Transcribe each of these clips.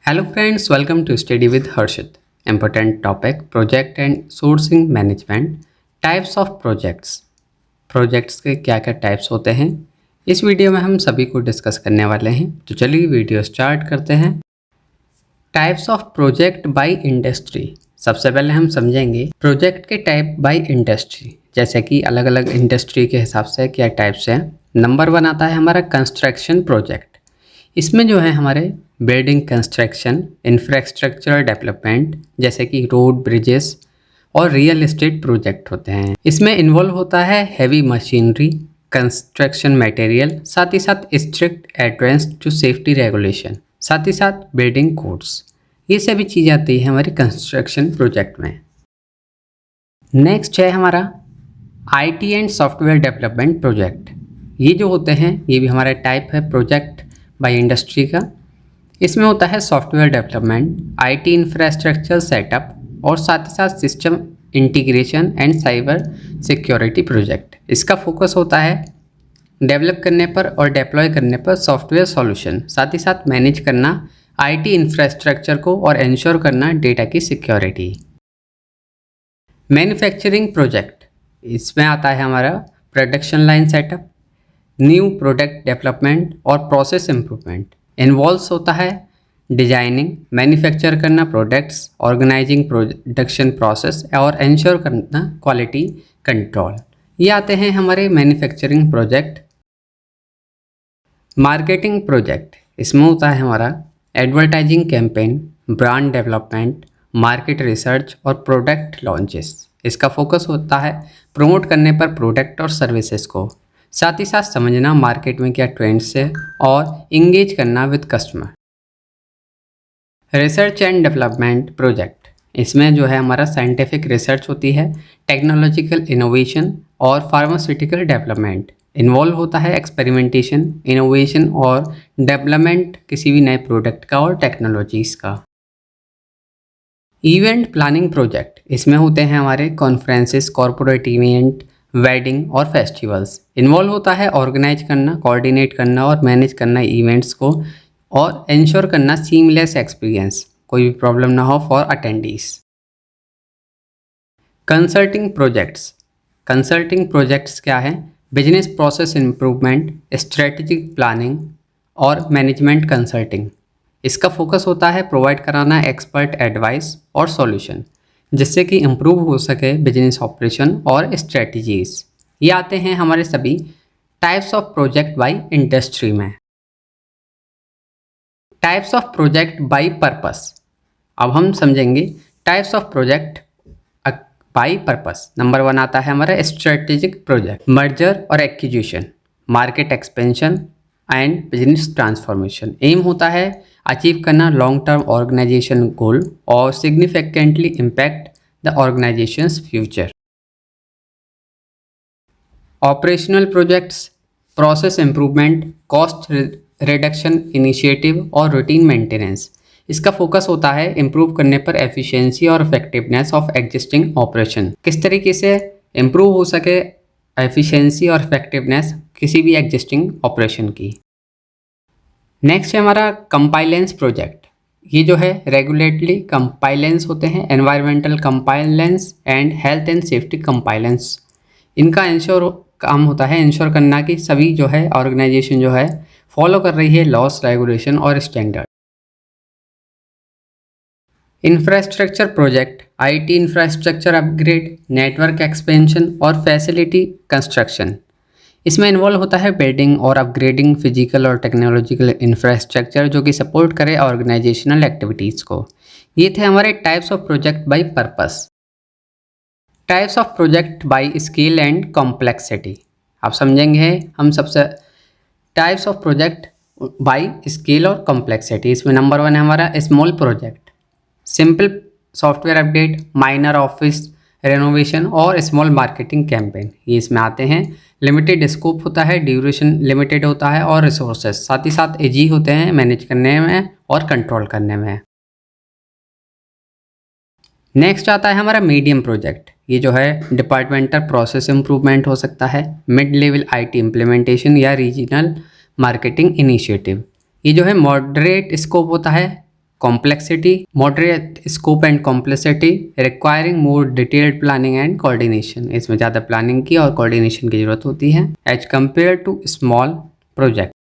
Hello friends, welcome to Study with Harshit. Important topic project and sourcing management. Types of projects. Projects के क्या क्या types होते हैं इस वीडियो में हम सभी को डिस्कस करने वाले हैं। तो चलिए वीडियो स्टार्ट करते हैं। Types of project by industry. सबसे पहले हम समझेंगे प्रोजेक्ट के टाइप बाय इंडस्ट्री, जैसे कि अलग अलग इंडस्ट्री के हिसाब से क्या टाइप्स हैं। नंबर 1 आता है हमारा कंस्ट्रक्शन प्रोजेक्ट। इसमें जो है हमारे बिल्डिंग कंस्ट्रक्शन, इंफ्रास्ट्रक्चर डेवलपमेंट जैसे कि रोड, ब्रिजेस और रियल एस्टेट प्रोजेक्ट होते हैं। इसमें इन्वॉल्व होता है हैवी मशीनरी, कंस्ट्रक्शन मटेरियल, साथ ही साथ strict adherence to safety regulation, साथ ही साथ बिल्डिंग कोड्स। ये सभी चीज़ आती है हमारे कंस्ट्रक्शन प्रोजेक्ट में। नेक्स्ट है हमारा IT and software development project. ये जो होते हैं ये भी हमारा टाइप है प्रोजेक्ट बाय इंडस्ट्री का। इसमें होता है software development, IT infrastructure setup और साथ ही साथ system integration and cyber security project. इसका फोकस होता है डेवलप करने पर और डिप्लॉय करने पर सॉफ्टवेयर सॉल्यूशन, साथ ही साथ मैनेज करना आईटी इंफ्रास्ट्रक्चर को और इंश्योर करना डेटा की सिक्योरिटी। मैन्युफैक्चरिंग प्रोजेक्ट, इसमें आता है हमारा production line setup, new product development और प्रोसेस इम्प्रूवमेंट। इन्वॉल्व्स होता है डिजाइनिंग, मैन्युफैक्चर करना प्रोडक्ट्स, ऑर्गेनाइजिंग प्रोडक्शन प्रोसेस और इंश्योर करना क्वालिटी कंट्रोल। ये आते हैं हमारे मैन्युफैक्चरिंग प्रोजेक्ट। मार्केटिंग प्रोजेक्ट, इसमें होता है हमारा advertising campaign, brand development, market research और प्रोडक्ट लॉन्चेस। इसका फोकस होता है प्रमोट करने पर प्रोडक्ट और सर्विसेज को, साथ ही साथ समझना मार्केट में क्या ट्रेंड्स है और इंगेज करना with customer. Research and development project, इसमें जो है हमारा साइंटिफिक रिसर्च होती है, टेक्नोलॉजिकल इनोवेशन और फार्मास्यूटिकल डेवलपमेंट। इन्वॉल्व होता है एक्सपेरिमेंटेशन, इनोवेशन और डेवलपमेंट किसी भी नए प्रोडक्ट का और टेक्नोलॉजीज का। इवेंट प्लानिंग प्रोजेक्ट, इसमें होते हैं हमारे कॉन्फ्रेंसेस, कॉरपोरेट इवेंट, वेडिंग और फेस्टिवल्स। इन्वॉल्व होता है ऑर्गेनाइज करना, कोऑर्डिनेट करना और मैनेज करना इवेंट्स को और इंश्योर करना सीमलेस एक्सपीरियंस, कोई भी प्रॉब्लम ना हो for attendees. Consulting projects, consulting projects क्या है? Business process improvement, strategic planning और मैनेजमेंट कंसल्टिंग। इसका फोकस होता है प्रोवाइड कराना एक्सपर्ट एडवाइस और सॉल्यूशन, जिससे कि इम्प्रूव हो सके बिजनेस ऑपरेशन और स्ट्रेटजीज। ये आते हैं हमारे सभी types of project by industry में। Types of project by purpose. अब हम समझेंगे types of project by purpose. Number 1 आता है हमारा स्ट्रेटेजिक प्रोजेक्ट, मर्जर और acquisition, market expansion and business transformation. Aim होता है अचीव करना लॉन्ग टर्म ऑर्गेनाइजेशन गोल और significantly impact the organisation's future. Operational projects, process improvement, cost reduction initiative और routine maintenance. इसका फोकस होता है इम्प्रूव करने पर एफिशिएंसी और इफेक्टिवनेस ऑफ एग्जिस्टिंग ऑपरेशन, किस तरीके से इम्प्रूव हो सके एफिशिएंसी और इफेक्टिवनेस किसी भी एग्जिस्टिंग ऑपरेशन की। नेक्स्ट है हमारा कंपाइलेंस प्रोजेक्ट। ये जो है रेगुलेटरी कंपाइलेंस होते हैं, environmental compliance and health and safety compliance. इनका इंश्योर काम होता है इंश्योर करना कि सभी जो है ऑर्गेनाइजेशन जो है फॉलो कर रही है लॉस, रेगुलेशन और standard. Infrastructure project, IT infrastructure upgrade, network expansion और फैसिलिटी कंस्ट्रक्शन। इसमें इन्वॉल्व होता है बिल्डिंग और अपग्रेडिंग फिजिकल और टेक्नोलॉजिकल इंफ्रास्ट्रक्चर जो कि सपोर्ट करे ऑर्गेनाइजेशनल एक्टिविटीज़ को। ये थे हमारे types of project by purpose. Types of project bye scale and complexity. आप समझेंगे हम सबसे types of project bye scale और कॉम्प्लेक्सिटी। इसमें नंबर 1 है हमारा small project, simple software update, minor office renovation और स्मॉल मार्केटिंग कैंपेन। ये इसमें आते हैं। लिमिटेड स्कोप होता है, ड्यूरेशन लिमिटेड होता है और रिसोर्सेज साथ ही साथ इजी होते हैं मैनेज करने में और कंट्रोल करने में। नेक्स्ट आता है हमारा मीडियम प्रोजेक्ट। ये जो है डिपार्टमेंटल प्रोसेस इम्प्रूवमेंट हो सकता है, मिड लेवल आईटी इम्प्लीमेंटेशन या रीजनल मार्केटिंग इनिशिएटिव। ये जो है मॉडरेट स्कोप होता है, complexity, moderate scope and complexity, requiring more detailed planning and coordination, इसमें ज़्यादा प्लानिंग की और कोऑर्डिनेशन की जरूरत होती है as compare to small project.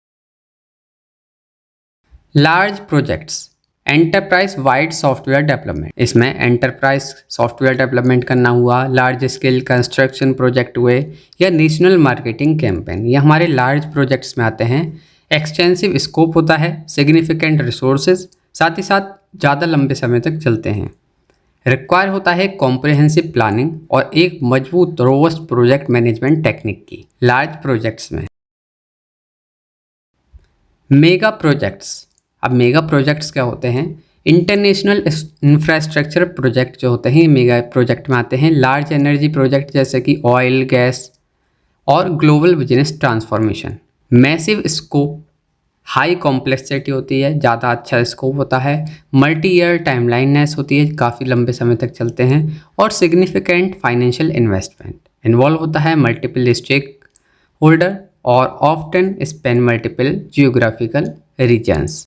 Large projects, enterprise wide software development, इसमें एंटरप्राइज सॉफ्टवेयर डेवलपमेंट करना हुआ, लार्ज स्केल कंस्ट्रक्शन प्रोजेक्ट हुए या नेशनल मार्केटिंग कैंपेन, ये हमारे लार्ज प्रोजेक्ट्स में आते हैं। एक्सटेंसिव स्कोप होता है, सिग्निफिकेंट रिसोर्सेज, साथ ही साथ ज़्यादा लंबे समय तक चलते हैं। रिक्वायर होता है कॉम्प्रिहेंसिव प्लानिंग और एक मजबूत रोबस्ट प्रोजेक्ट मैनेजमेंट टेक्निक की लार्ज प्रोजेक्ट्स में। मेगा प्रोजेक्ट्स, अब मेगा प्रोजेक्ट्स क्या होते हैं? इंटरनेशनल इंफ्रास्ट्रक्चर प्रोजेक्ट जो होते हैं मेगा प्रोजेक्ट में आते हैं। लार्ज एनर्जी प्रोजेक्ट जैसे कि ऑयल, गैस और global business transformation. Massive scope, high complexity होती है, ज़्यादा अच्छा स्कोप होता है। मल्टी ईयर टाइमलाइननेस होती है, काफ़ी लंबे समय तक चलते हैं। और सिग्निफिकेंट फाइनेंशियल इन्वेस्टमेंट इन्वॉल्व होता है, मल्टीपल स्टेक होल्डर और often span multiple geographical regions.